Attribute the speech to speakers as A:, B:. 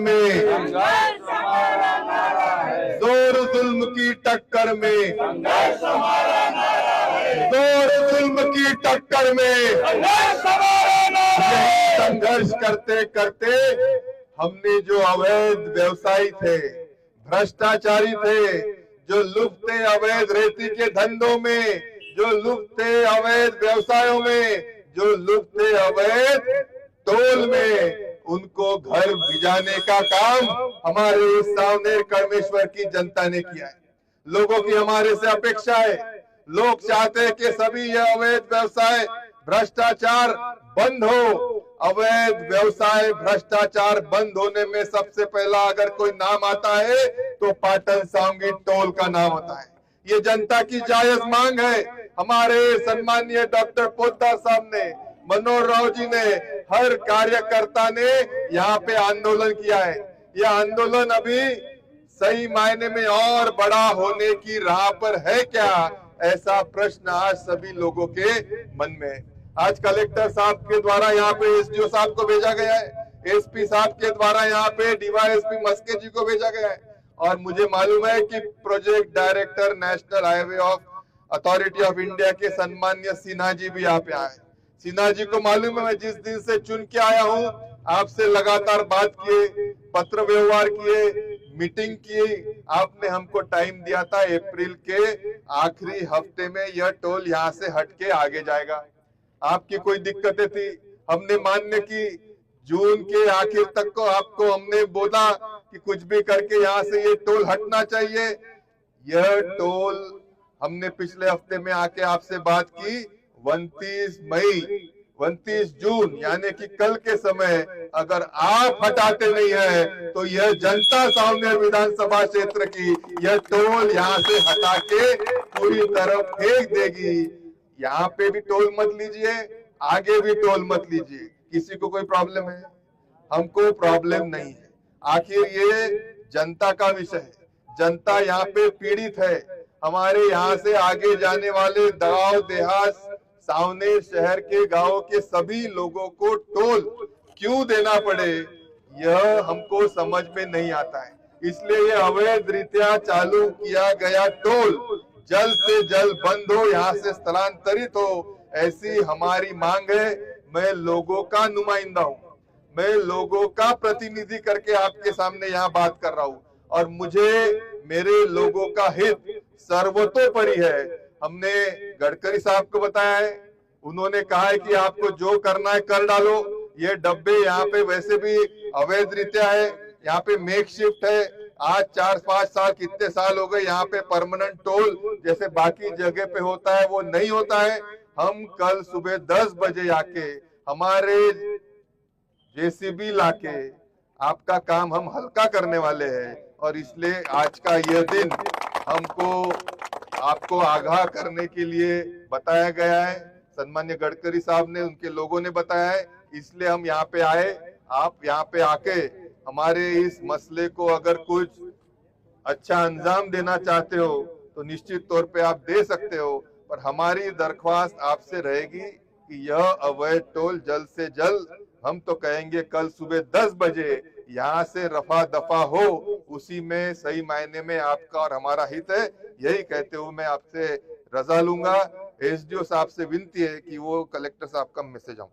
A: में, जोर जुल्म की टक्कर में, जोर जुल्म की टक्कर में संघर्ष करते करते हमने जो अवैध व्यवसायी थे, भ्रष्टाचारी थे, जो लुप्त अवैध रेती के धंधों में, जो लुप्त अवैध व्यवसायों में, जो लुप्त अवैध टोल में, उनको घर भिजाने का काम हमारे इस सावनेर कर्मेश्वर की जनता ने किया है। लोगों की हमारे से अपेक्षा है, लोग चाहते हैं कि सभी यह अवैध व्यवसाय भ्रष्टाचार बंद हो। अवैध व्यवसाय भ्रष्टाचार बंद होने में सबसे पहला अगर कोई नाम आता है तो पाटन सावंगी टोल का नाम आता है। ये जनता की जायज मांग है। हमारे सम्मानीय डॉक्टर पोद्दार साहब ने, मनोहर राव जी ने, हर कार्यकर्ता ने यहाँ पे आंदोलन किया है। यह आंदोलन अभी सही मायने में और बड़ा होने की राह पर है क्या, ऐसा प्रश्न आज सभी लोगों के मन में है। आज कलेक्टर साहब के द्वारा यहाँ पे एसडीओ साहब को भेजा गया है, एसपी साहब के द्वारा यहाँ पे डीवाईएसपी मस्के जी को भेजा गया है, और मुझे मालूम है कि project director national highway of authority of India के सम्मान्य सिन्हा जी भी यहाँ पे आए। सिन्हा जी को मालूम है मैं जिस दिन से चुन के आया हूँ, आपसे लगातार बात किए, पत्र व्यवहार किए, मीटिंग की। आपने हमको टाइम दिया था अप्रैल के आखिरी हफ्ते में यह टोल यहाँ से हटके आगे जाएगा। आपकी कोई दिक्कतें थी, हमने मान्य की। जून के आखिर तक को आपको हमने बोला कि कुछ भी करके यहाँ से ये टोल हटना चाहिए। यह टोल हमने पिछले हफ्ते में आके आपसे बात की। 29 जून यानी कि कल के समय अगर आप हटाते नहीं है तो यह जनता सावनेर विधानसभा क्षेत्र की यह टोल यहाँ से हटा के पूरी तरफ फेंक देगी। यहाँ पे भी टोल मत लीजिए, आगे भी टोल मत लीजिए। किसी को कोई प्रॉब्लम है? हमको प्रॉब्लम नहीं है। आखिर ये जनता का विषय है, जनता यहाँ पे पीड़ित है। हमारे यहाँ से आगे जाने वाले गांव देहात सावनेर शहर के गांवों के सभी लोगों को टोल क्यों देना पड़े, यह हमको समझ में नहीं आता है। इसलिए ये अवैध रीत्या चालू किया गया टोल जल्द से जल्द बंद हो, यहाँ से स्थलांतरित हो, ऐसी हमारी मांग है। मैं लोगों का नुमाइंदा हूँ, मैं लोगों का प्रतिनिधि करके आपके सामने यहाँ बात कर रहा हूँ, और मुझे मेरे लोगों का हित सर्वतोपरि है। हमने गडकरी साहब को बताया है, उन्होंने कहा है कि आपको जो करना है कर डालो। ये डब्बे यहाँ पे वैसे भी अवैध रीत्या है, यहाँ पे मेक शिफ्ट है। आज 4-5 साल, कितने साल हो गए, यहाँ पे परमानेंट टोल जैसे बाकी जगह पे होता है वो नहीं होता है। हम कल सुबह 10 बजे आके हमारे जेसीबी लाके आपका काम हम हल्का करने वाले हैं, और इसलिए आज का यह दिन हमको आपको आगाह करने के लिए बताया गया है। सम्मान्य गडकरी साहब ने, उनके लोगों ने बताया है, इसलिए हम यहाँ पे आए। आप यहाँ पे आके हमारे इस मसले को अगर कुछ अच्छा अंजाम देना चाहते हो तो निश्चित तौर पे आप दे सकते हो, पर हमारी दरख्वास्त आपसे रहेगी कि यह अवैध टोल जल्द से जल्द, हम तो कहेंगे कल सुबह 10 बजे यहाँ से रफा दफा हो। उसी में सही मायने में आपका और हमारा हित है। यही कहते हुए मैं आपसे रजा लूंगा। एसडीओ साहब से विनती है कि वो कलेक्टर साहब का मैसेज हम